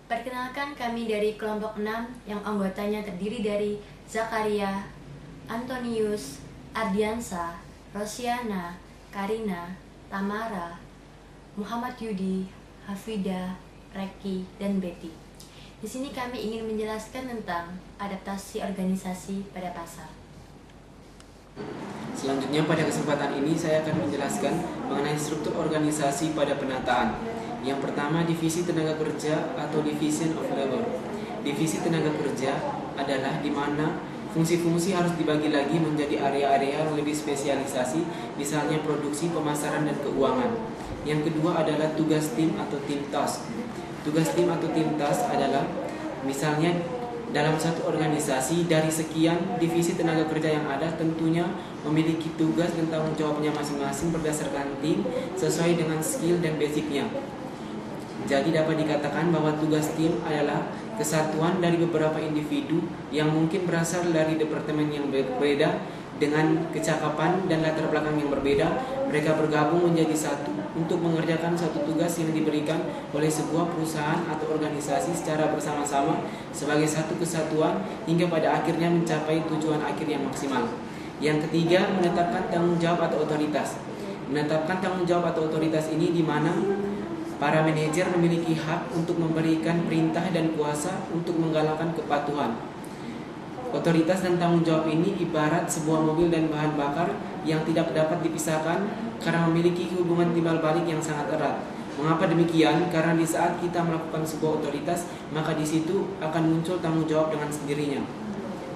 Perkenalkan, kami dari kelompok 6 yang anggotanya terdiri dari Zakaria, Antonius, Ardiansa, Rosiana, Karina, Tamara, Muhammad Yudi, Hafida, Reki, dan Betty. Di sini kami ingin menjelaskan tentang adaptasi organisasi pada pasar. Selanjutnya pada kesempatan ini saya akan menjelaskan mengenai struktur organisasi pada penataan. Yang pertama, divisi tenaga kerja atau division of labor. Divisi tenaga kerja adalah di mana fungsi-fungsi harus dibagi lagi menjadi area-area yang lebih spesialisasi, misalnya produksi, pemasaran, dan keuangan. Yang kedua adalah tugas tim atau tim task. Tugas tim atau tim task adalah misalnya dalam satu organisasi dari sekian divisi tenaga kerja yang ada tentunya memiliki tugas dan tanggung jawabnya masing-masing berdasarkan tim sesuai dengan skill dan basicnya. Jadi dapat dikatakan bahwa tugas tim adalah kesatuan dari beberapa individu yang mungkin berasal dari departemen yang berbeda dengan kecakapan dan latar belakang yang berbeda. Mereka bergabung menjadi satu untuk mengerjakan satu tugas yang diberikan oleh sebuah perusahaan atau organisasi secara bersama-sama sebagai satu kesatuan hingga pada akhirnya mencapai tujuan akhir yang maksimal. Yang ketiga, menetapkan tanggung jawab atau otoritas. Menetapkan tanggung jawab atau otoritas ini di mana para manajer memiliki hak untuk memberikan perintah dan kuasa untuk menggalakkan kepatuhan. Otoritas dan tanggung jawab ini ibarat sebuah mobil dan bahan bakar yang tidak dapat dipisahkan karena memiliki hubungan timbal balik yang sangat erat. Mengapa demikian? Karena di saat kita melakukan sebuah otoritas, maka di situ akan muncul tanggung jawab dengan sendirinya.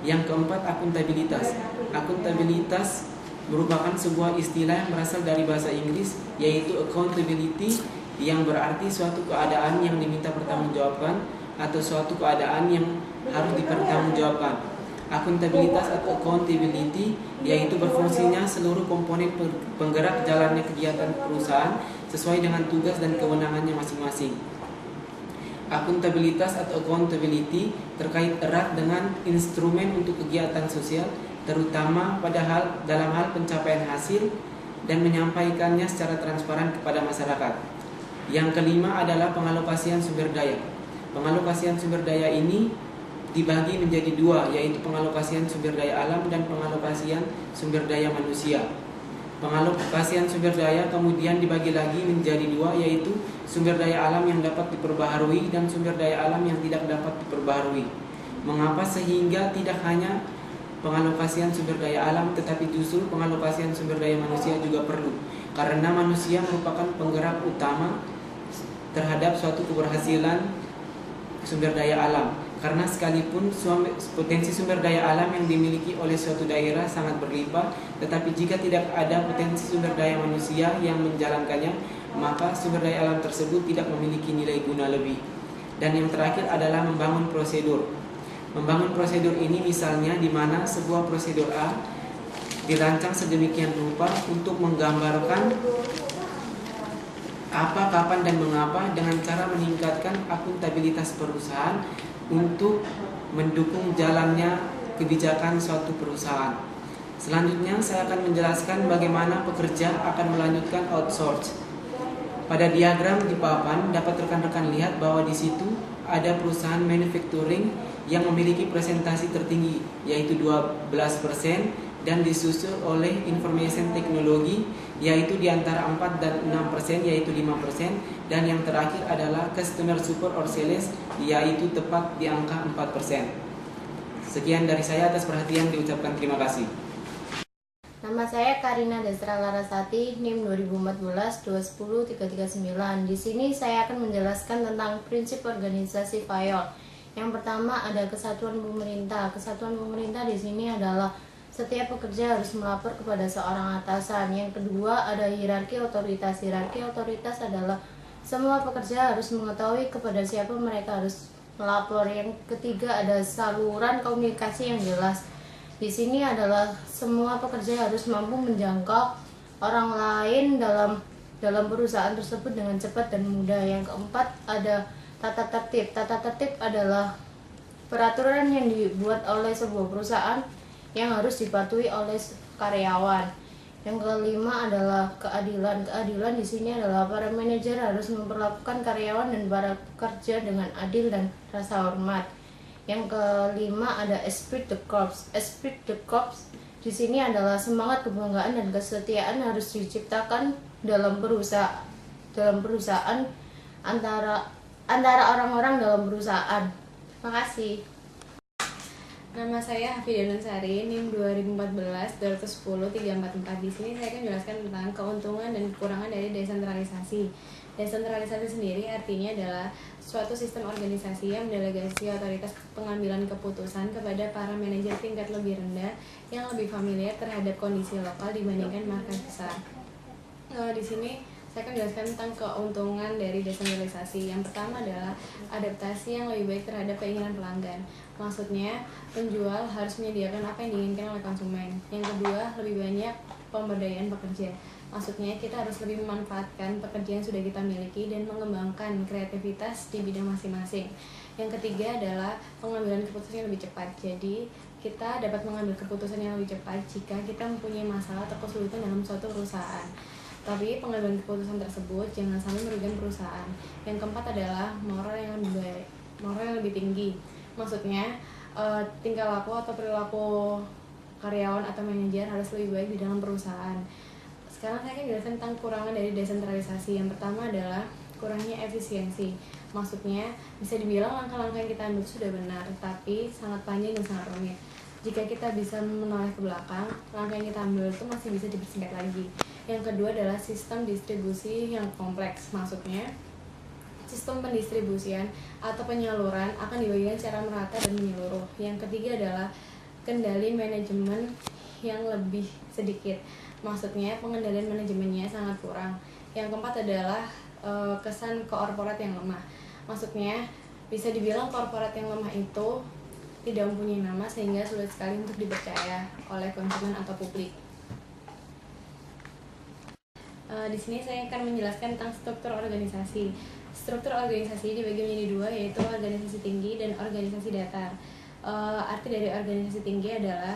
Yang keempat, akuntabilitas. Akuntabilitas merupakan sebuah istilah yang berasal dari bahasa Inggris, yaitu accountability, yang berarti suatu keadaan yang diminta pertanggungjawabkan atau suatu keadaan yang harus dipertanggungjawabkan. Akuntabilitas atau accountability yaitu berfungsinya seluruh komponen penggerak jalannya kegiatan perusahaan sesuai dengan tugas dan kewenangannya masing-masing. Akuntabilitas atau accountability terkait erat dengan instrumen untuk kegiatan sosial, terutama dalam hal pencapaian hasil dan menyampaikannya secara transparan kepada masyarakat. Yang kelima adalah pengalokasian sumber daya. Pengalokasian sumber daya ini dibagi menjadi dua, yaitu pengalokasian sumber daya alam dan pengalokasian sumber daya manusia. Pengalokasian sumber daya kemudian dibagi lagi menjadi dua, yaitu sumber daya alam yang dapat diperbaharui dan sumber daya alam yang tidak dapat diperbaharui. Mengapa sehingga tidak hanya pengalokasian sumber daya alam tetapi justru pengalokasian sumber daya manusia juga perlu? Karena manusia merupakan penggerak utama terhadap suatu keberhasilan sumber daya alam. Karena sekalipun potensi sumber daya alam yang dimiliki oleh suatu daerah sangat berlimpah, tetapi jika tidak ada potensi sumber daya manusia yang menjalankannya, maka sumber daya alam tersebut tidak memiliki nilai guna lebih. Dan yang terakhir adalah membangun prosedur. Membangun prosedur ini misalnya di mana sebuah prosedur A dirancang sedemikian rupa untuk menggambarkan apa, kapan, dan mengapa dengan cara meningkatkan akuntabilitas perusahaan untuk mendukung jalannya kebijakan suatu perusahaan. Selanjutnya saya akan menjelaskan bagaimana pekerja akan melanjutkan outsource. Pada diagram di papan dapat rekan-rekan lihat bahwa di situ ada perusahaan manufacturing yang memiliki presentasi tertinggi yaitu 12% dan disusul oleh information technology yaitu di antara 4 dan 6% yaitu 5%, dan yang terakhir adalah customer support or sales yaitu tepat di angka 4%. Sekian dari saya, atas perhatian diucapkan terima kasih. Nama saya Karina Desra Larasati, NIM 2014-210-339. Di sini saya akan menjelaskan tentang prinsip organisasi FAYOL. Yang pertama ada kesatuan pemerintah. Kesatuan pemerintah di sini adalah setiap pekerja harus melapor kepada seorang atasan. Yang kedua ada hierarki otoritas. Hierarki otoritas adalah semua pekerja harus mengetahui kepada siapa mereka harus melapor. Yang ketiga ada saluran komunikasi yang jelas. Di sini adalah semua pekerja harus mampu menjangkau orang lain dalam perusahaan tersebut dengan cepat dan mudah. Yang keempat ada tata tertib. Tata tertib adalah peraturan yang dibuat oleh sebuah perusahaan yang harus dipatuhi oleh karyawan. Yang kelima adalah keadilan. Keadilan di sini adalah para manajer harus memperlakukan karyawan dan para pekerja dengan adil dan rasa hormat. Yang kelima ada esprit de corps. Esprit de corps di sini adalah semangat kebanggaan dan kesetiaan harus diciptakan dalam perusahaan antara orang-orang dalam perusahaan. Terima kasih. Nama saya Hafidana Sari, NIM 2014-210-344. Di sini saya akan menjelaskan tentang keuntungan dan kekurangan dari desentralisasi. Desentralisasi sendiri artinya adalah suatu sistem organisasi yang mendelegasi otoritas pengambilan keputusan kepada para manajer tingkat lebih rendah yang lebih familiar terhadap kondisi lokal dibandingkan markas besar. Di sini saya akan menjelaskan tentang keuntungan dari desentralisasi. Yang pertama adalah adaptasi yang lebih baik terhadap keinginan pelanggan. Maksudnya, penjual harus menyediakan apa yang diinginkan oleh konsumen. Yang kedua, lebih banyak pemberdayaan pekerja. Maksudnya, kita harus lebih memanfaatkan pekerjaan yang sudah kita miliki dan mengembangkan kreativitas di bidang masing-masing. Yang ketiga adalah pengambilan keputusan yang lebih cepat. Jadi, kita dapat mengambil keputusan yang lebih cepat jika kita mempunyai masalah atau kesulitan dalam suatu perusahaan. Tapi pengambilan keputusan tersebut jangan sampai merugikan perusahaan. Yang keempat adalah moral yang lebih baik, moral yang lebih tinggi. Maksudnya tingkah laku atau perilaku karyawan atau manajer harus lebih baik di dalam perusahaan. Sekarang saya akan menjelaskan tentang kekurangan dari desentralisasi. Yang pertama adalah kurangnya efisiensi. Maksudnya bisa dibilang langkah-langkah yang kita ambil sudah benar, tapi sangat panjang dan sangat rumit. Jika kita bisa menoleh ke belakang, langkah yang kita ambil itu masih bisa dipersingkat lagi. Yang kedua adalah sistem distribusi yang kompleks. Maksudnya sistem pendistribusian atau penyaluran akan dibagikan secara merata dan menyeluruh. Yang ketiga adalah kendali manajemen yang lebih sedikit. Maksudnya pengendalian manajemennya sangat kurang. Yang keempat adalah kesan korporat yang lemah. Maksudnya bisa dibilang korporat yang lemah itu tidak mempunyai nama sehingga sulit sekali untuk dipercaya oleh konsumen atau publik. Di sini saya akan menjelaskan tentang struktur organisasi. Struktur organisasi dibagi menjadi dua, yaitu organisasi tinggi dan organisasi datar. Arti dari organisasi tinggi adalah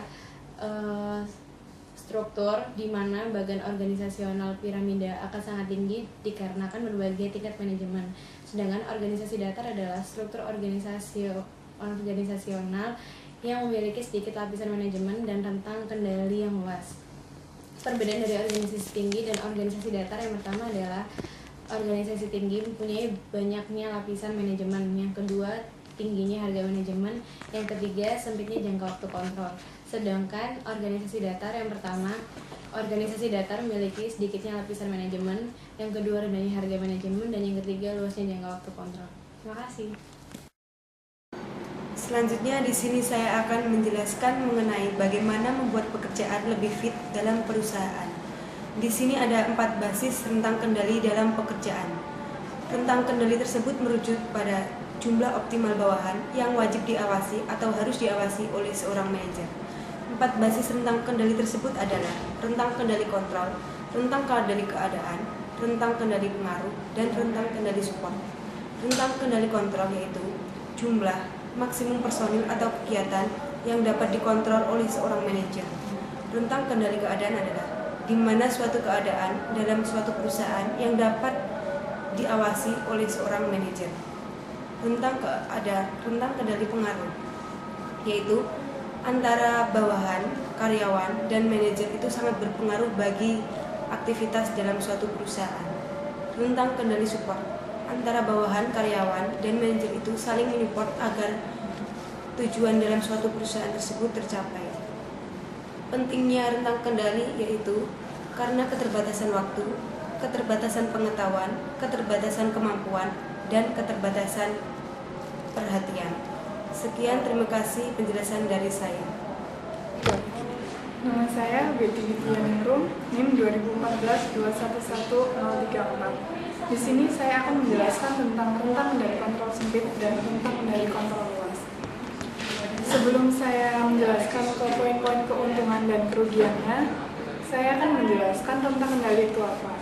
struktur di mana bagian organisasional piramida akan sangat tinggi dikarenakan berbagai tingkat manajemen. Sedangkan organisasi datar adalah struktur organisasional yang memiliki sedikit lapisan manajemen dan rentang kendali yang luas. Perbedaan dari organisasi tinggi dan organisasi datar yang pertama adalah organisasi tinggi mempunyai banyaknya lapisan manajemen. Yang kedua, tingginya harga manajemen. Yang ketiga, sempitnya jangka waktu kontrol. Sedangkan organisasi datar yang pertama, organisasi datar memiliki sedikitnya lapisan manajemen. Yang kedua, rendahnya harga manajemen. Dan yang ketiga, luasnya jangka waktu kontrol. Terima kasih. Selanjutnya di sini saya akan menjelaskan mengenai bagaimana membuat pekerjaan lebih fit dalam perusahaan. Di sini ada 4 basis rentang kendali dalam pekerjaan. Rentang kendali tersebut merujuk pada jumlah optimal bawahan yang wajib diawasi atau harus diawasi oleh seorang manajer. 4 basis rentang kendali tersebut adalah rentang kendali kontrol, rentang kendali keadaan, rentang kendali pengaruh, dan rentang kendali support. Rentang kendali kontrol yaitu jumlah maksimum personil atau kegiatan yang dapat dikontrol oleh seorang manajer. Rentang kendali keadaan adalah di mana suatu keadaan dalam suatu perusahaan yang dapat diawasi oleh seorang manajer. Rentang kendali pengaruh yaitu antara bawahan, karyawan, dan manajer itu sangat berpengaruh bagi aktivitas dalam suatu perusahaan. Rentang kendali support antara bawahan, karyawan, dan manajer itu saling menyupport agar tujuan dalam suatu perusahaan tersebut tercapai. Pentingnya rentang kendali yaitu karena keterbatasan waktu, keterbatasan pengetahuan, keterbatasan kemampuan, dan keterbatasan perhatian. Sekian, terima kasih penjelasan dari saya. Nama saya Betty Widianingrum, NIM 2014-211-034. Di sini saya akan menjelaskan tentang rentang kendali kontrol sempit dan rentang kendali kontrol luas. Sebelum saya menjelaskan ke poin-poin keuntungan dan kerugiannya, saya akan menjelaskan rentang kendali itu apa.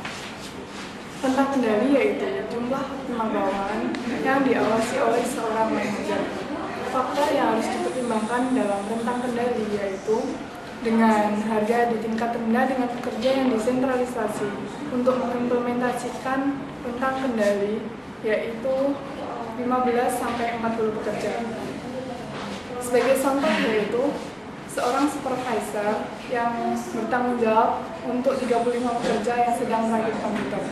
Rentang kendali yaitu jumlah optimal bawahan yang diawasi oleh seorang manajer. Faktor yang harus dipertimbangkan dalam rentang kendali yaitu dengan harga di tingkat rendah dengan pekerja yang desentralisasi untuk mengimplementasikan rentang kendali yaitu 15 sampai 40 pekerja. Sebagai contoh yaitu seorang supervisor yang bertanggung jawab untuk 35 pekerja yang sedang merakit komputer.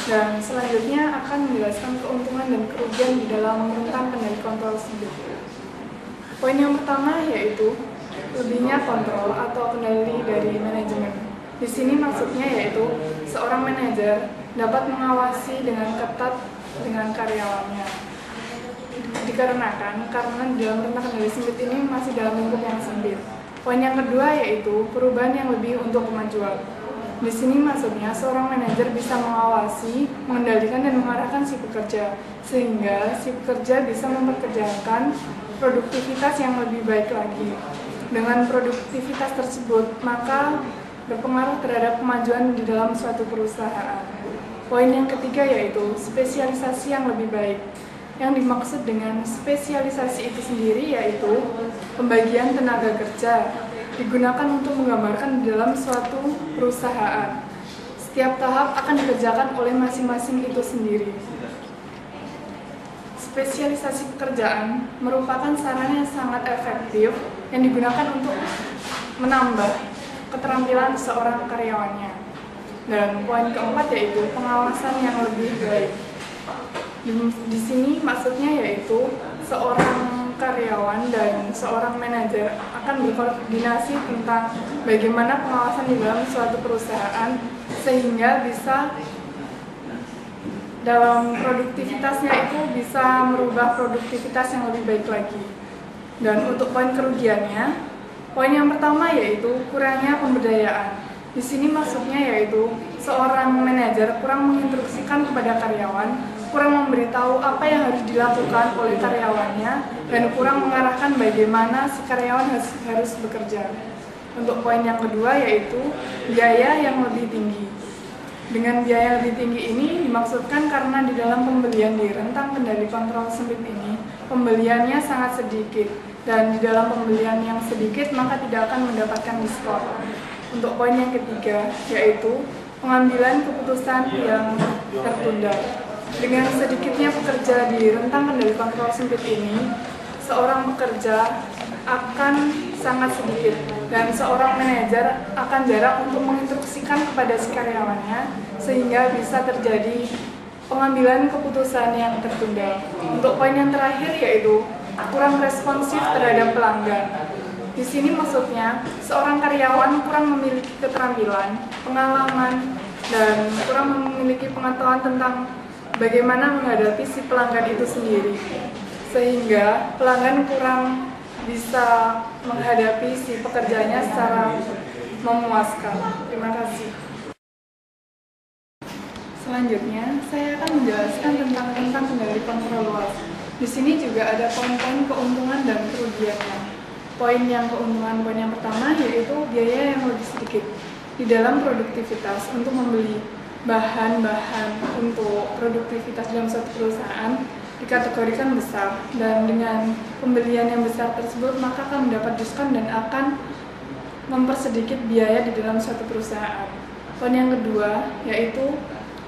Dan selanjutnya akan menjelaskan keuntungan dan kerugian di dalam rentang kendali kontrol sendiri. Poin yang pertama yaitu lebihnya kontrol atau kendali dari manajemen. Di sini maksudnya yaitu seorang manajer dapat mengawasi dengan ketat dengan karyawannya. Dikarenakan karena dalam rentang kendali sempit ini masih dalam lingkup yang sempit. Poin yang kedua yaitu perubahan yang lebih untuk kemajuan. Di sini maksudnya seorang manajer bisa mengawasi, mengendalikan dan mengarahkan si pekerja sehingga si pekerja bisa memperkerjakan produktivitas yang lebih baik lagi. Dengan produktivitas tersebut, maka berpengaruh terhadap kemajuan di dalam suatu perusahaan. Poin yang ketiga yaitu spesialisasi yang lebih baik. Yang dimaksud dengan spesialisasi itu sendiri yaitu pembagian tenaga kerja digunakan untuk menggambarkan di dalam suatu perusahaan. Setiap tahap akan dikerjakan oleh masing-masing itu sendiri. Spesialisasi pekerjaan merupakan sarana yang sangat efektif yang digunakan untuk menambah keterampilan seorang karyawannya. Dan poin keempat yaitu pengawasan yang lebih baik. Di sini maksudnya yaitu seorang karyawan dan seorang manajer akan berkoordinasi tentang bagaimana pengawasan di dalam suatu perusahaan sehingga bisa dalam produktivitasnya itu bisa merubah produktivitas yang lebih baik lagi. Dan untuk poin kerugiannya, poin yang pertama yaitu kurangnya pemberdayaan. Di sini maksudnya yaitu seorang manajer kurang menginstruksikan kepada karyawan, kurang memberitahu apa yang harus dilakukan oleh karyawannya, dan kurang mengarahkan bagaimana si karyawan harus bekerja. Untuk poin yang kedua yaitu biaya yang lebih tinggi. Dengan biaya lebih tinggi ini dimaksudkan karena di dalam pembelian di rentang kendali kontrol sempit ini, pembeliannya sangat sedikit, dan di dalam pembelian yang sedikit maka tidak akan mendapatkan diskon. Untuk poin yang ketiga yaitu pengambilan keputusan yang tertunda. Dengan sedikitnya pekerja di rentang kendali kontrol sempit ini, seorang pekerja akan sangat sedikit dan seorang manajer akan jarang untuk menginstruksikan kepada si karyawannya sehingga bisa terjadi pengambilan keputusan yang tertunda. Untuk poin yang terakhir yaitu kurang responsif terhadap pelanggan. Di sini maksudnya seorang karyawan kurang memiliki keterampilan, pengalaman, dan kurang memiliki pengetahuan tentang bagaimana menghadapi si pelanggan itu sendiri, sehingga pelanggan kurang bisa menghadapi si pekerjaannya secara memuaskan. Terima kasih. Selanjutnya, saya akan menjelaskan tentang rentang kendali kontrol luas. Di sini juga ada poin-poin keuntungan dan kerugiannya. Poin yang keuntungan, poin yang pertama yaitu biaya yang lebih sedikit di dalam produktivitas untuk membeli bahan-bahan untuk produktivitas dalam suatu perusahaan dikategorikan besar, dan dengan pembelian yang besar tersebut maka akan mendapat diskon dan akan mempersedikit biaya di dalam suatu perusahaan. Poin yang kedua yaitu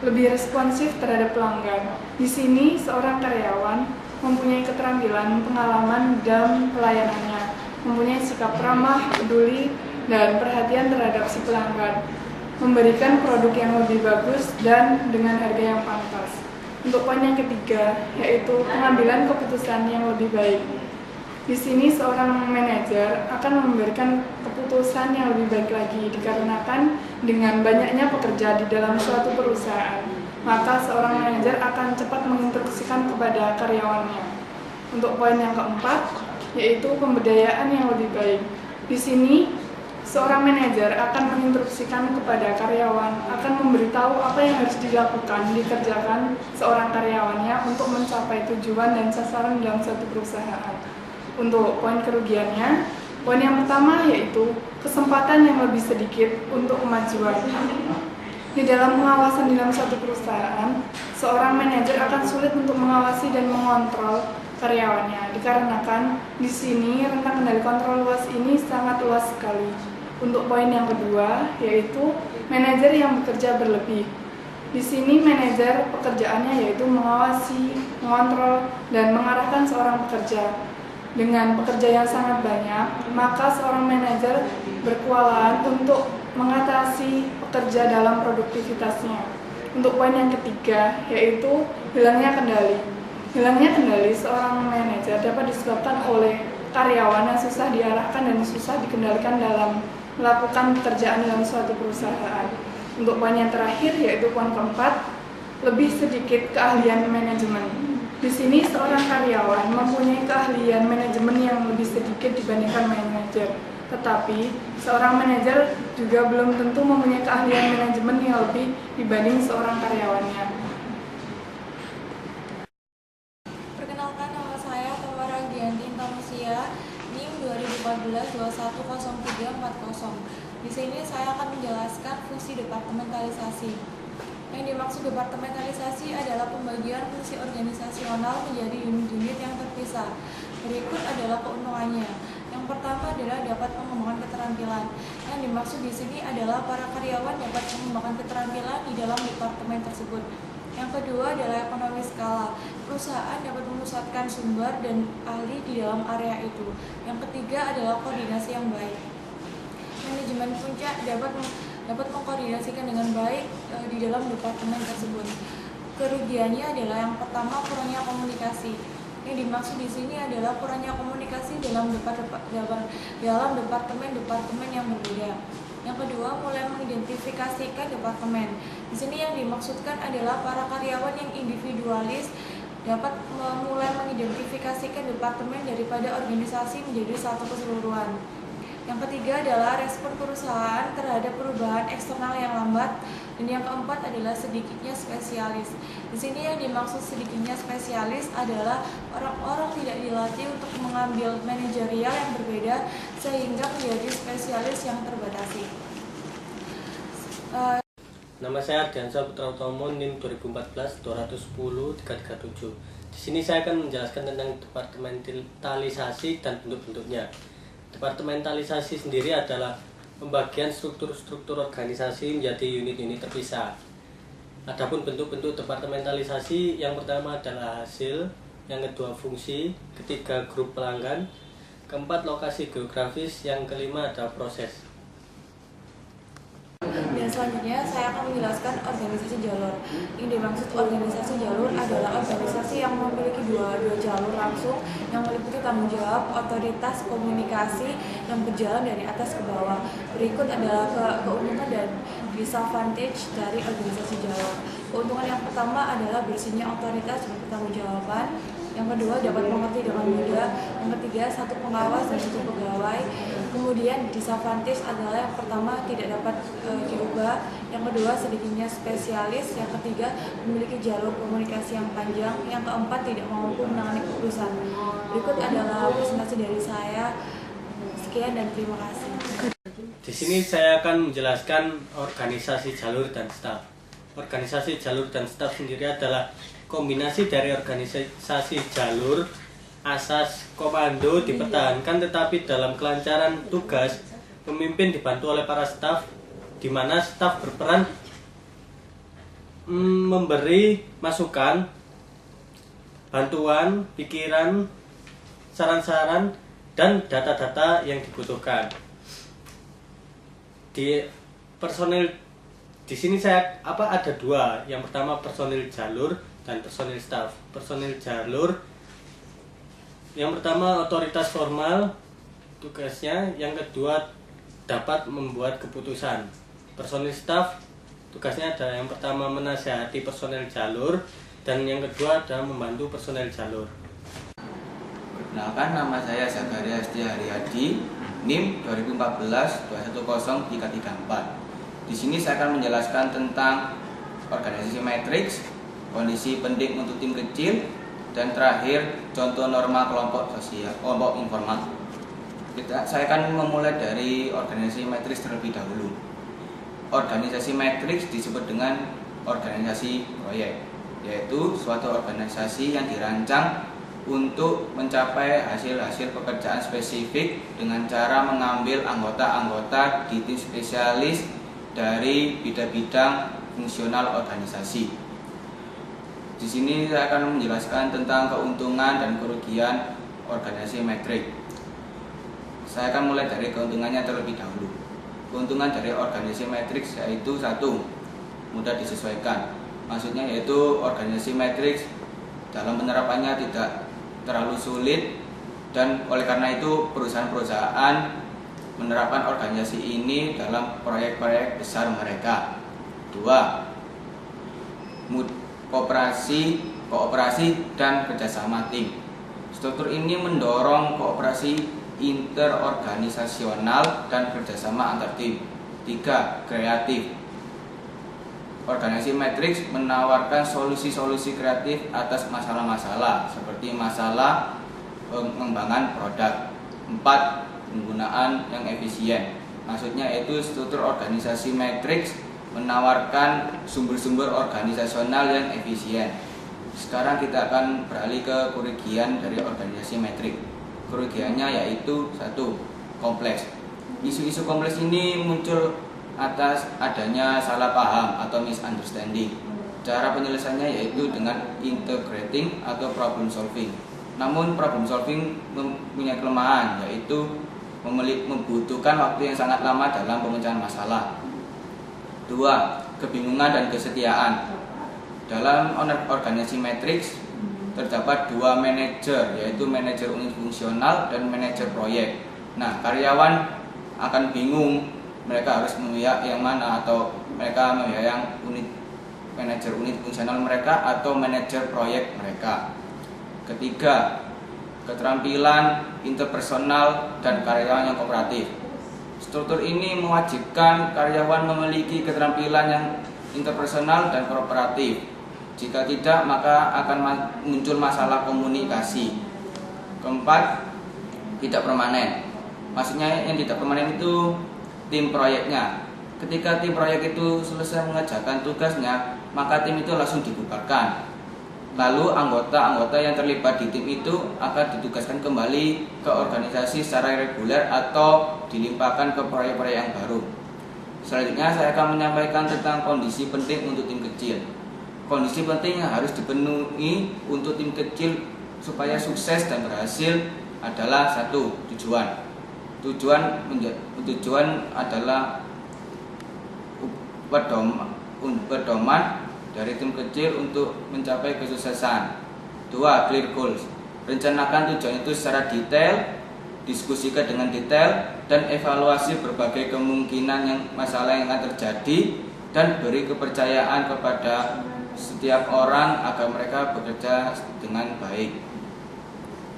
lebih responsif terhadap pelanggan. Di sini seorang karyawan mempunyai keterampilan, pengalaman dalam pelayanannya, mempunyai sikap ramah, peduli, dan perhatian terhadap si pelanggan, memberikan produk yang lebih bagus dan dengan harga yang pantas. Untuk poin yang ketiga, yaitu pengambilan keputusan yang lebih baik. Di sini seorang manajer akan memberikan keputusan yang lebih baik lagi dikarenakan dengan banyaknya pekerja di dalam suatu perusahaan, maka seorang manajer akan cepat menginstruksikan kepada karyawannya. Untuk poin yang keempat, yaitu pemberdayaan yang lebih baik. Di sini seorang manajer akan menginstruksikan kepada karyawan, akan memberitahu apa yang harus dikerjakan seorang karyawannya untuk mencapai tujuan dan sasaran dalam suatu perusahaan. Untuk poin kerugiannya, poin yang pertama yaitu kesempatan yang lebih sedikit untuk kemajuan. Di dalam pengawasan di dalam suatu perusahaan, seorang manajer akan sulit untuk mengawasi dan mengontrol karyawannya, dikarenakan di sini rentang kendali kontrol luas ini sangat luas sekali. Untuk poin yang kedua, yaitu manajer yang bekerja berlebih. Di sini manajer pekerjaannya yaitu mengawasi, mengontrol, dan mengarahkan seorang pekerja. Dengan pekerja yang sangat banyak, maka seorang manajer berkewalahan untuk mengatasi pekerja dalam produktivitasnya. Untuk poin yang ketiga, yaitu hilangnya kendali. Hilangnya kendali seorang manajer dapat disebabkan oleh karyawan yang susah diarahkan dan susah dikendalikan dalam melakukan pekerjaan dalam suatu perusahaan. Untuk poin yang terakhir, yaitu poin keempat, lebih sedikit keahlian manajemen. Di sini seorang karyawan mempunyai keahlian manajemen yang lebih sedikit dibandingkan manajer. Tetapi seorang manajer juga belum tentu mempunyai keahlian manajemen yang lebih dibanding seorang karyawannya. Perkenalkan, nama saya Tamara Gianti Intamusia, NIM 2014-210340. Di sini saya akan menjelaskan fungsi departementalisasi. Yang dimaksud departementalisasi adalah pembagian fungsi organisasional menjadi unit-unit yang terpisah. Berikut adalah keuntungannya. Yang pertama adalah dapat mengembangkan keterampilan. Yang dimaksud di sini adalah para karyawan dapat mengembangkan keterampilan di dalam departemen tersebut. Yang kedua adalah ekonomi skala. Perusahaan dapat memusatkan sumber dan ahli di dalam area itu. Yang ketiga adalah koordinasi yang baik. Manajemen puncak dapat mengkoordinasikan dengan baik di dalam departemen tersebut. Kerugiannya adalah yang pertama kurangnya komunikasi. Yang dimaksud di sini adalah kurangnya komunikasi dalam departemen-departemen yang berbeda. Yang kedua, mulai mengidentifikasikan departemen. Di sini yang dimaksudkan adalah para karyawan yang individualis dapat mulai mengidentifikasikan departemen daripada organisasi menjadi satu keseluruhan. Yang ketiga adalah respon perusahaan terhadap perubahan eksternal yang lambat. Dan yang keempat adalah sedikitnya spesialis. Di sini yang dimaksud sedikitnya spesialis adalah orang-orang tidak dilatih untuk mengambil manajerial yang berbeda sehingga menjadi spesialis yang terbatasi. Nama saya Ardiansa Putra Utomo, NIM 2014-210-337. Di sini saya akan menjelaskan tentang departementalisasi dan bentuk-bentuknya. Departementalisasi sendiri adalah pembagian struktur-struktur organisasi menjadi unit-unit terpisah. Adapun bentuk-bentuk departementalisasi, yang pertama adalah hasil, yang kedua fungsi, ketiga grup pelanggan, keempat lokasi geografis, yang kelima ada proses. Dan selanjutnya saya akan menjelaskan organisasi jalur. Yang dimaksud organisasi jalur adalah organisasi yang memiliki dua jalur langsung yang meliputi tanggung jawab, otoritas, komunikasi yang berjalan dari atas ke bawah. Berikut adalah keuntungan dan disadvantage dari organisasi jalur. Keuntungan yang pertama adalah bersihnya otoritas dan pertanggungjawaban. Yang kedua, dapat mengerti dengan mudah. Yang ketiga, satu pengawas dan satu pegawai. Kemudian disadvantage adalah yang pertama tidak dapat diubah. Yang kedua, sedikitnya spesialis. Yang ketiga, memiliki jalur komunikasi yang panjang. Yang keempat, tidak mampu menangani keputusan. Berikut adalah presentasi dari saya. Sekian dan terima kasih. Di sini saya akan menjelaskan organisasi jalur dan staf. Organisasi jalur dan staf sendiri adalah kombinasi dari organisasi jalur, asas, komando dipertahankan, tetapi dalam kelancaran tugas, pemimpin dibantu oleh para staf, di mana staf berperan memberi masukan, bantuan, pikiran, saran-saran, dan data-data yang dibutuhkan. Di personil di sini ada dua. Yang pertama personil jalur dan personil staf. Personil jalur yang pertama otoritas formal tugasnya, yang kedua dapat membuat keputusan. Personil staf tugasnya adalah yang pertama menasihati personil jalur dan yang kedua adalah membantu personil jalur. Perkenalkan, nama saya Zakaria Setia Haryadi, NIM 2014-210-334. Di sini saya akan menjelaskan tentang organisasi matriks, kondisi penting untuk tim kecil, dan terakhir contoh norma kelompok sosial, kelompok informal. Saya akan memulai dari organisasi matriks terlebih dahulu. Organisasi matriks disebut dengan organisasi proyek, yaitu suatu organisasi yang dirancang untuk mencapai hasil-hasil pekerjaan spesifik dengan cara mengambil anggota-anggota di tim spesialis dari bidang-bidang fungsional organisasi. Di sini saya akan menjelaskan tentang keuntungan dan kerugian organisasi metrik. Saya akan mulai dari keuntungannya terlebih dahulu. Keuntungan dari organisasi metrik yaitu 1, mudah disesuaikan. Maksudnya yaitu organisasi metrik dalam penerapannya tidak terlalu sulit, dan oleh karena itu perusahaan-perusahaan menerapkan organisasi ini dalam proyek-proyek besar mereka. 2, kooperasi dan kerjasama tim. Struktur ini mendorong kooperasi interorganisasional dan kerjasama antar tim. 3, kreatif. Organisasi matriks menawarkan solusi-solusi kreatif atas masalah-masalah seperti masalah pengembangan produk. 4, penggunaan yang efisien. Maksudnya yaitu struktur organisasi matriks menawarkan sumber-sumber organisasional yang efisien. Sekarang kita akan beralih ke kerugian dari organisasi metrik. Kerugiannya yaitu 1, kompleks. Isu-isu kompleks ini muncul atas adanya salah paham atau misunderstanding. Cara penyelesaiannya yaitu dengan integrating atau problem solving. Namun problem solving mempunyai kelemahan, yaitu membutuhkan waktu yang sangat lama dalam pemecahan masalah. 2, kebingungan dan kesetiaan. Dalam organisasi matriks terdapat 2 manajer, yaitu manajer unit fungsional dan manajer proyek. Nah, karyawan akan bingung mereka harus memihak yang mana, atau mereka memihak yang manajer unit fungsional mereka atau manajer proyek mereka. Ketiga, keterampilan interpersonal dan karyawan yang kooperatif. Struktur ini mewajibkan karyawan memiliki keterampilan yang interpersonal dan kooperatif. Jika tidak, maka akan muncul masalah komunikasi. Keempat, tidak permanen. Maksudnya yang tidak permanen itu tim proyeknya. Ketika tim proyek itu selesai mengerjakan tugasnya, maka tim itu langsung dibubarkan. Lalu anggota-anggota yang terlibat di tim itu akan ditugaskan kembali ke organisasi secara reguler atau dilimpahkan ke proyek-proyek yang baru. Selanjutnya saya akan menyampaikan tentang kondisi penting untuk tim kecil. Kondisi penting yang harus dipenuhi untuk tim kecil supaya sukses dan berhasil adalah 1, tujuan. Tujuan adalah pedoman dari tim kecil untuk mencapai kesuksesan. 2, clear goals. Rencanakan tujuan itu secara detail, diskusikan dengan detail, dan evaluasi berbagai kemungkinan yang masalah yang akan terjadi, dan beri kepercayaan kepada setiap orang agar mereka bekerja dengan baik.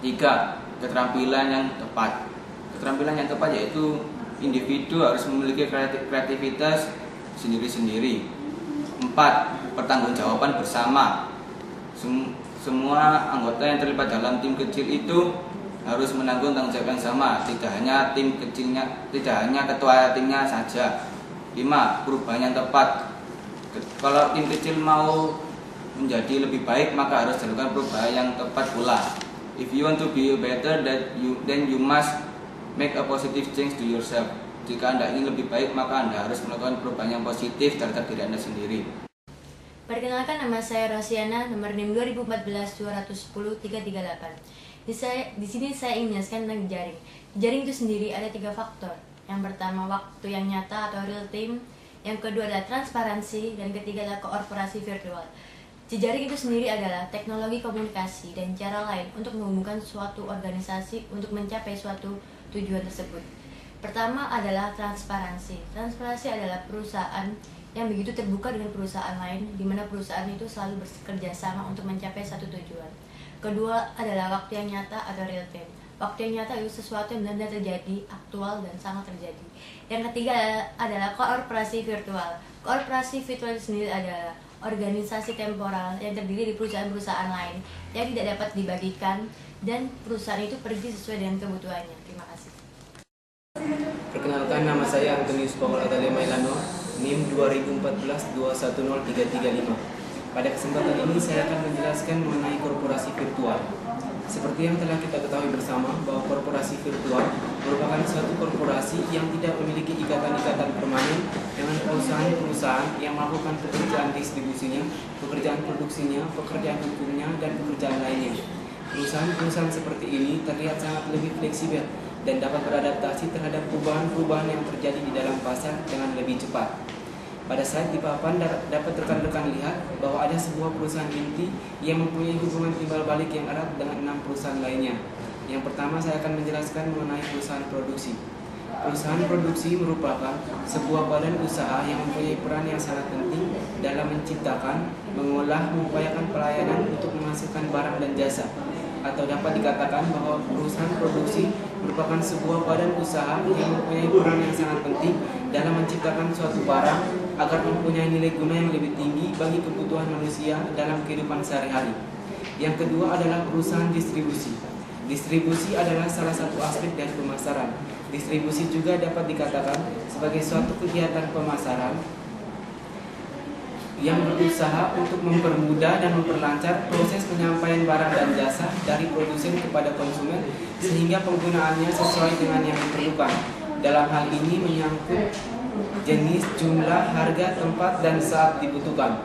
3, keterampilan yang tepat. Keterampilan yang tepat yaitu individu harus memiliki kreativitas sendiri-sendiri. 4, pertanggungjawaban bersama. Semua anggota yang terlibat dalam tim kecil itu harus menanggung tanggung jawab yang sama, tidak hanya ketua timnya saja. 5, perubahan yang tepat. Kalau tim kecil mau menjadi lebih baik, maka harus dilakukan perubahan yang tepat pula. If you want to be better, then you must make a positive change to yourself. Jika Anda ingin lebih baik, maka Anda harus melakukan perubahan yang positif terhadap diri Anda sendiri. Perkenalkan, nama saya Rosiana, nomor NIM 2014-210-338. Di sini saya ingin menjelaskan tentang jejaring. Jejaring itu sendiri ada 3 faktor. Yang pertama, waktu yang nyata atau real time. Yang kedua adalah transparansi, dan ketiga adalah kooperasi virtual. Jejaring itu sendiri adalah teknologi komunikasi dan cara lain untuk menghubungkan suatu organisasi untuk mencapai suatu tujuan tersebut. Pertama adalah transparansi. Transparansi adalah perusahaan yang begitu terbuka dengan perusahaan lain, di mana perusahaan itu selalu bekerja sama untuk mencapai satu tujuan. Kedua adalah waktu yang nyata atau real time. Waktu yang nyata itu sesuatu yang benar-benar terjadi, aktual dan sangat terjadi. Yang ketiga adalah kooperasi virtual. Kooperasi virtual itu sendiri adalah organisasi temporal yang terdiri di perusahaan-perusahaan lain yang tidak dapat dibagikan, dan perusahaan itu pergi sesuai dengan kebutuhannya. Terima kasih. Perkenalkan, nama saya Antonius Paul Atale Mailano, NIM 2014-210-335. Pada kesempatan ini saya akan menjelaskan mengenai korporasi virtual. Seperti yang telah kita ketahui bersama bahwa korporasi virtual merupakan suatu korporasi yang tidak memiliki ikatan-ikatan permanen dengan perusahaan-perusahaan yang melakukan pekerjaan distribusinya, pekerjaan produksinya, pekerjaan hukumnya, dan pekerjaan lainnya. Perusahaan-perusahaan seperti ini terlihat sangat lebih fleksibel dan dapat beradaptasi terhadap perubahan-perubahan yang terjadi di dalam pasar dengan lebih cepat. Pada saat di papan dapat rekan-rekan lihat bahwa ada sebuah perusahaan inti yang mempunyai hubungan timbal balik yang erat dengan 6 perusahaan lainnya. Yang pertama saya akan menjelaskan mengenai perusahaan produksi. Perusahaan produksi merupakan sebuah badan usaha yang mempunyai peran yang sangat penting dalam menciptakan, mengolah, mengupayakan pelayanan untuk menghasilkan barang dan jasa. Atau dapat dikatakan bahwa perusahaan produksi merupakan sebuah badan usaha yang mempunyai peran yang sangat penting dalam menciptakan suatu barang agar mempunyai nilai guna yang lebih tinggi bagi kebutuhan manusia dalam kehidupan sehari-hari. Yang kedua adalah perusahaan distribusi. Distribusi adalah salah satu aspek dari pemasaran. Distribusi juga dapat dikatakan sebagai suatu kegiatan pemasaran yang berusaha untuk mempermudah dan memperlancar proses penyampaian barang dan jasa dari produsen kepada konsumen sehingga penggunaannya sesuai dengan yang diperlukan. Dalam hal ini menyangkut jenis, jumlah, harga, tempat, dan saat dibutuhkan.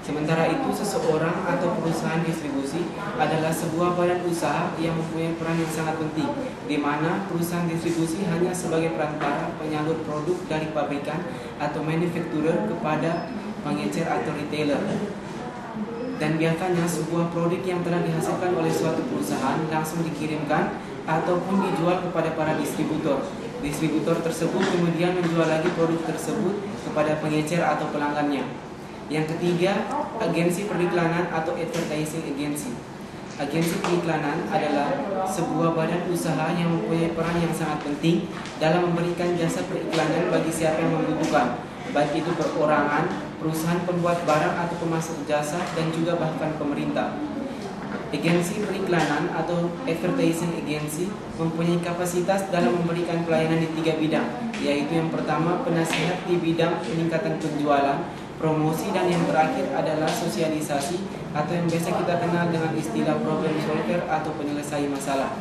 Sementara itu, seseorang atau perusahaan distribusi adalah sebuah badan usaha yang mempunyai peran yang sangat penting, di mana perusahaan distribusi hanya sebagai perantara penyalur produk dari pabrikan atau manufacturer kepada pengecer atau retailer. Dan biasanya sebuah produk yang telah dihasilkan oleh suatu perusahaan langsung dikirimkan ataupun dijual kepada para distributor. Distributor tersebut kemudian menjual lagi produk tersebut kepada pengecer atau pelanggannya. Yang ketiga, agensi periklanan atau advertising agency. Agensi periklanan adalah sebuah badan usaha yang mempunyai peran yang sangat penting dalam memberikan jasa periklanan bagi siapa yang membutuhkan, baik itu perorangan, perusahaan pembuat barang atau pemasok jasa, dan juga bahkan pemerintah. Agensi periklanan atau advertising agency mempunyai kapasitas dalam memberikan pelayanan di 3 bidang, yaitu yang pertama penasihat di bidang peningkatan penjualan, promosi, dan yang terakhir adalah sosialisasi atau yang biasa kita kenal dengan istilah problem solver atau penyelesai masalah.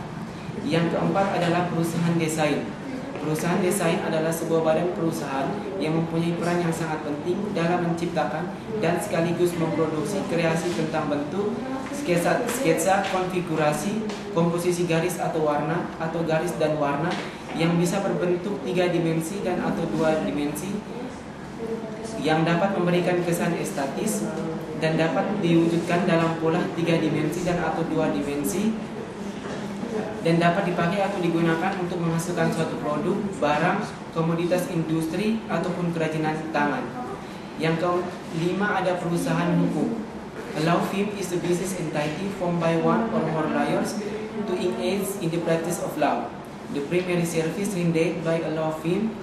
Yang keempat adalah perusahaan desain. Perusahaan desain adalah sebuah badan perusahaan yang mempunyai peran yang sangat penting dalam menciptakan dan sekaligus memproduksi kreasi tentang bentuk, sketsa, konfigurasi, komposisi garis atau warna, atau garis dan warna yang bisa berbentuk 3 dimensi dan atau 2 dimensi, yang dapat memberikan kesan estetis dan dapat diwujudkan dalam pola 3 dimensi dan atau 2 dimensi, dan dapat dipakai atau digunakan untuk menghasilkan suatu produk, barang, komoditas industri, ataupun kerajinan tangan. Yang kelima ada perusahaan hukum. A law firm is a business entity formed by one or more lawyers to engage in the practice of law. The primary service rendered by a law firm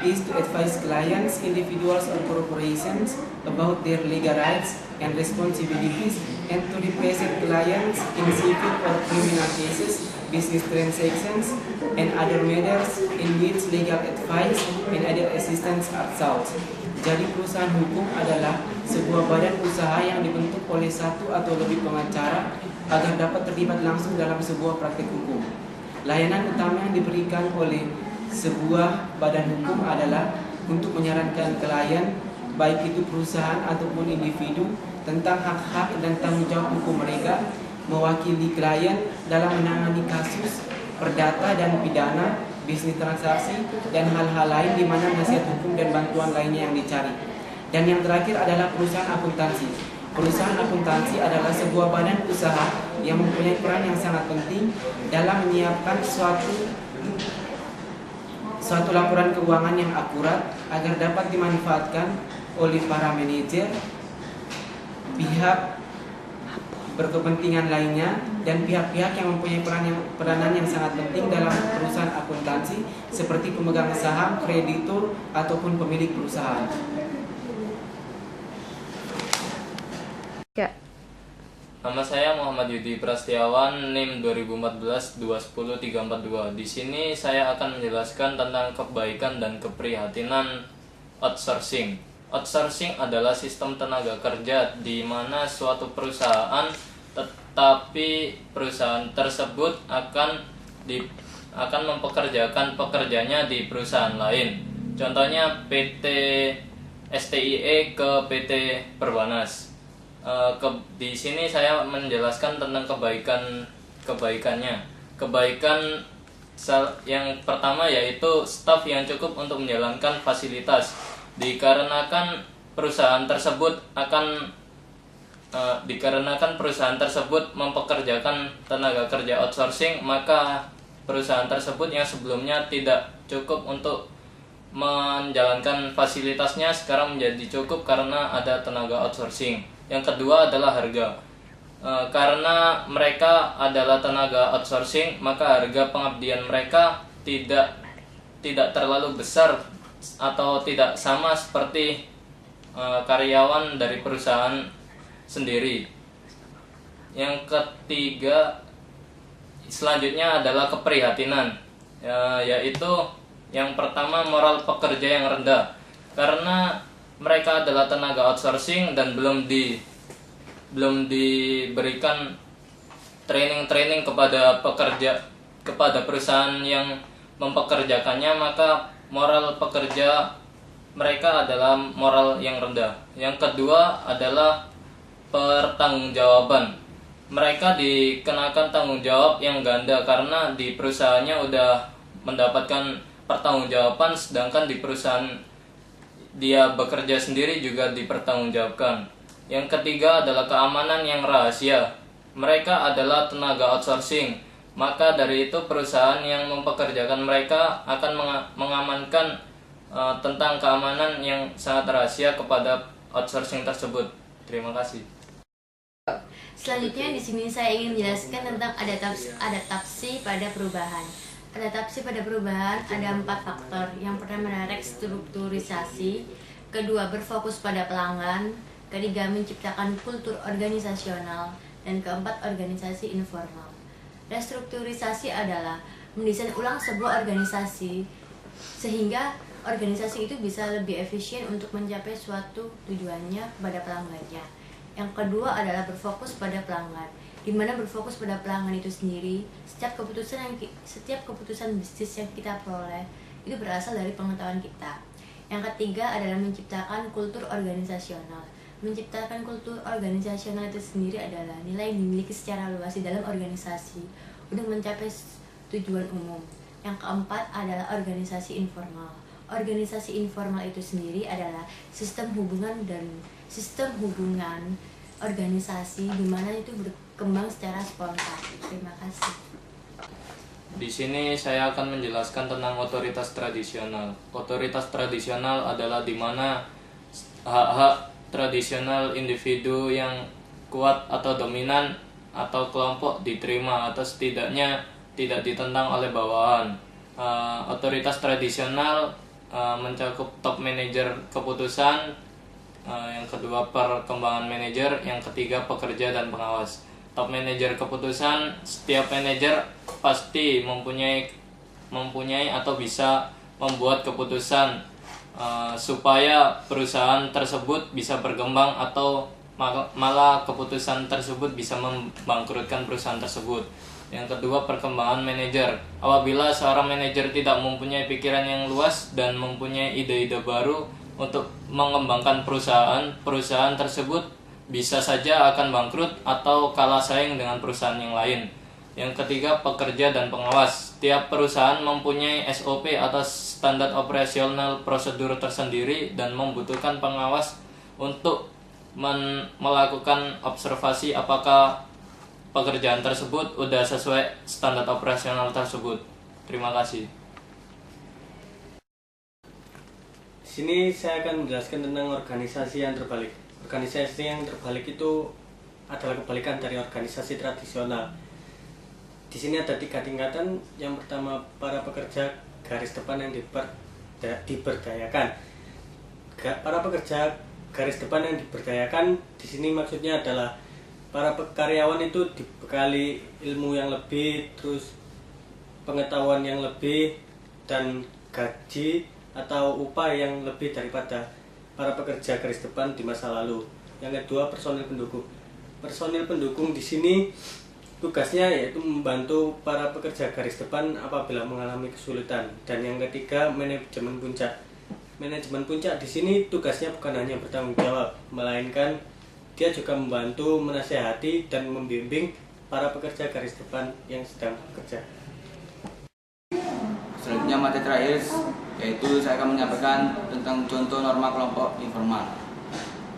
is to advise clients, individuals, or corporations about their legal rights and responsibilities, and to represent clients in civil or criminal cases, business transactions, and other matters in which legal advice and other assistance are sought. Jadi perusahaan hukum adalah sebuah badan usaha yang dibentuk oleh satu atau lebih pengacara agar dapat terlibat langsung dalam sebuah praktik hukum. Layanan utama yang diberikan oleh sebuah badan hukum adalah untuk menyarankan klien, baik itu perusahaan ataupun individu, tentang hak-hak dan tanggung jawab hukum mereka, mewakili klien dalam menangani kasus, perdata dan pidana, bisnis transaksi, dan hal-hal lain di mana nasihat hukum dan bantuan lainnya yang dicari. Dan yang terakhir adalah perusahaan akuntansi. Perusahaan akuntansi adalah sebuah badan usaha yang mempunyai peran yang sangat penting dalam menyiapkan suatu laporan keuangan yang akurat agar dapat dimanfaatkan oleh para manajer, pihak berkepentingan lainnya, dan pihak-pihak yang mempunyai peranan yang sangat penting dalam perusahaan akuntansi seperti pemegang saham, kreditur, ataupun pemilik perusahaan. Ya. Nama saya Muhammad Yudi Prastiawan, NIM 2014-210-342. Di sini saya akan menjelaskan tentang kebaikan dan keprihatinan outsourcing. Outsourcing adalah sistem tenaga kerja di mana suatu perusahaan tapi perusahaan tersebut akan mempekerjakan pekerjanya di perusahaan lain. Contohnya PT STIE ke PT Perbanas. Di sini saya menjelaskan tentang kebaikannya. Kebaikan yang pertama yaitu staf yang cukup untuk menjalankan fasilitas. Dikarenakan perusahaan tersebut mempekerjakan tenaga kerja outsourcing, maka perusahaan tersebut yang sebelumnya tidak cukup untuk menjalankan fasilitasnya sekarang menjadi cukup karena ada tenaga outsourcing. Yang kedua adalah harga. Karena mereka adalah tenaga outsourcing, maka harga pengabdian mereka tidak terlalu besar atau tidak sama seperti karyawan dari perusahaan sendiri. Yang ketiga selanjutnya adalah keprihatinan, yaitu yang pertama moral pekerja yang rendah, karena mereka adalah tenaga outsourcing dan belum diberikan training kepada perusahaan yang mempekerjakannya, maka moral pekerja mereka adalah moral yang rendah. Yang kedua adalah pertanggungjawaban. Mereka dikenakan tanggung jawab yang ganda karena di perusahaannya udah mendapatkan pertanggungjawaban, sedangkan di perusahaan dia bekerja sendiri juga dipertanggungjawabkan. Yang ketiga adalah keamanan yang rahasia. Mereka adalah tenaga outsourcing, maka dari itu perusahaan yang mempekerjakan mereka akan mengamankan tentang keamanan yang sangat rahasia kepada outsourcing tersebut. Terima kasih. Selanjutnya di sini saya ingin menjelaskan tentang adaptasi pada perubahan. Adaptasi pada perubahan ada 4 faktor. Yang pertama adalah restrukturisasi, kedua berfokus pada pelanggan, ketiga menciptakan kultur organisasional, dan keempat organisasi informal. Restrukturisasi adalah mendesain ulang sebuah organisasi sehingga organisasi itu bisa lebih efisien untuk mencapai suatu tujuannya kepada pelanggannya. Yang kedua adalah berfokus pada pelanggan, di mana berfokus pada pelanggan itu sendiri. Setiap keputusan bisnis yang kita peroleh itu berasal dari pengetahuan kita. Yang ketiga adalah menciptakan kultur organisasional. Menciptakan kultur organisasional itu sendiri adalah nilai yang dimiliki secara luas di dalam organisasi untuk mencapai tujuan umum. Yang keempat adalah organisasi informal. Organisasi informal itu sendiri adalah sistem hubungan organisasi di mana itu berkembang secara spontan. Terima kasih. Di sini saya akan menjelaskan tentang otoritas tradisional. Otoritas tradisional adalah di mana hak-hak tradisional individu yang kuat atau dominan atau kelompok diterima atau setidaknya tidak ditentang oleh bawahan. Otoritas tradisional mencakup top manajer keputusan, yang kedua perkembangan manajer, yang ketiga pekerja dan pengawas. Top manajer keputusan, setiap manajer pasti mempunyai atau bisa membuat keputusan supaya perusahaan tersebut bisa berkembang atau malah keputusan tersebut bisa membangkrutkan perusahaan tersebut. Yang kedua perkembangan manajer. Apabila seorang manajer tidak mempunyai pikiran yang luas dan mempunyai ide-ide baru untuk mengembangkan perusahaan tersebut bisa saja akan bangkrut atau kalah saing dengan perusahaan yang lain. Yang ketiga pekerja dan pengawas. Tiap perusahaan mempunyai SOP atau standar operasional prosedur tersendiri dan membutuhkan pengawas untuk melakukan observasi apakah pekerjaan tersebut sudah sesuai standar operasional tersebut. Terima kasih. Di sini saya akan menjelaskan tentang organisasi yang terbalik. Organisasi yang terbalik itu adalah kebalikan dari organisasi tradisional. Di sini ada 3 tingkatan. Yang pertama para pekerja garis depan yang diberdayakan. Para pekerja garis depan yang diberdayakan di sini maksudnya adalah para karyawan itu dibekali ilmu yang lebih, terus pengetahuan yang lebih, dan gaji atau upah yang lebih daripada para pekerja garis depan di masa lalu. Yang kedua personil pendukung. Personil pendukung di sini tugasnya yaitu membantu para pekerja garis depan apabila mengalami kesulitan. Dan yang ketiga, manajemen puncak. Manajemen puncak di sini tugasnya bukan hanya bertanggung jawab, melainkan dia juga membantu, menasihati dan membimbing para pekerja garis depan yang sedang bekerja. Selanjutnya materi terakhir yaitu saya akan menyampaikan tentang contoh norma kelompok informal.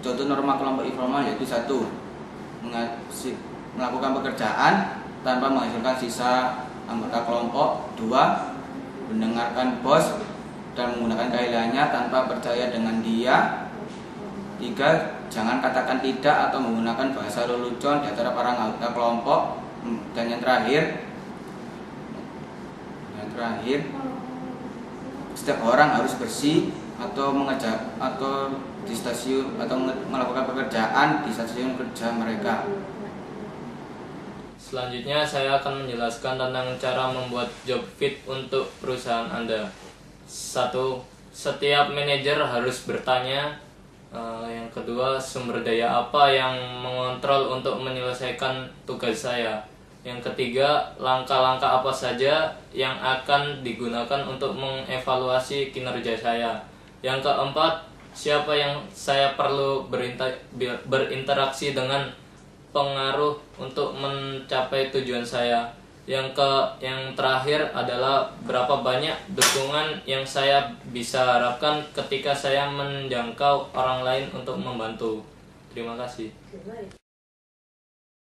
Contoh norma kelompok informal yaitu 1. Melakukan pekerjaan tanpa menghasilkan sisa anggota kelompok. 2. Mendengarkan bos dan menggunakan keahliannya tanpa percaya dengan dia. 3. Jangan katakan tidak atau menggunakan bahasa lelucon di antara para anggota kelompok. Dan yang terakhir, setiap orang harus bersih atau di stasiun atau melakukan pekerjaan di stasiun kerja mereka. Selanjutnya saya akan menjelaskan tentang cara membuat job fit untuk perusahaan Anda. 1. Setiap manajer harus bertanya. Yang kedua, sumber daya apa yang mengontrol untuk menyelesaikan tugas saya. Yang ketiga, langkah-langkah apa saja yang akan digunakan untuk mengevaluasi kinerja saya. Yang keempat, siapa yang saya perlu berinteraksi dengan pengaruh untuk mencapai tujuan saya. Yang terakhir adalah berapa banyak dukungan yang saya bisa harapkan ketika saya menjangkau orang lain untuk membantu. Terima kasih.